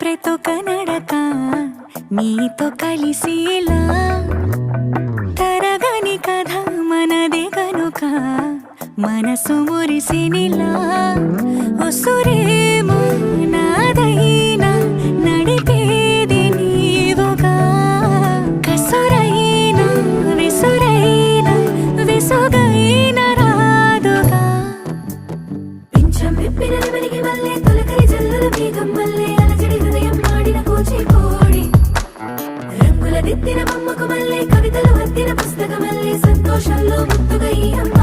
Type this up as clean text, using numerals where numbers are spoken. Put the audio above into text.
ప్రతొక నడక నీతో కలిసేలా తరగని కథ మనదే కనుక మనసు మురిసినిలా ఉసురేమో నాదైనా నడిపేది నీవుగా కసురైనా విసురైనా విసుగైన రాదుగా పింఛం విప్పిన నెమలికి వల్లే తొలకరి జల్లుల మేఘం వల్లే అలజడి హృదయం ఆడిన కూచిపూడి రంగుల దిద్దిన బొమ్మకు మల్లే కవితలు వద్దిన పుస్తకమల్లే సంతోషంలో ముద్దుగా ఈ అమ్మ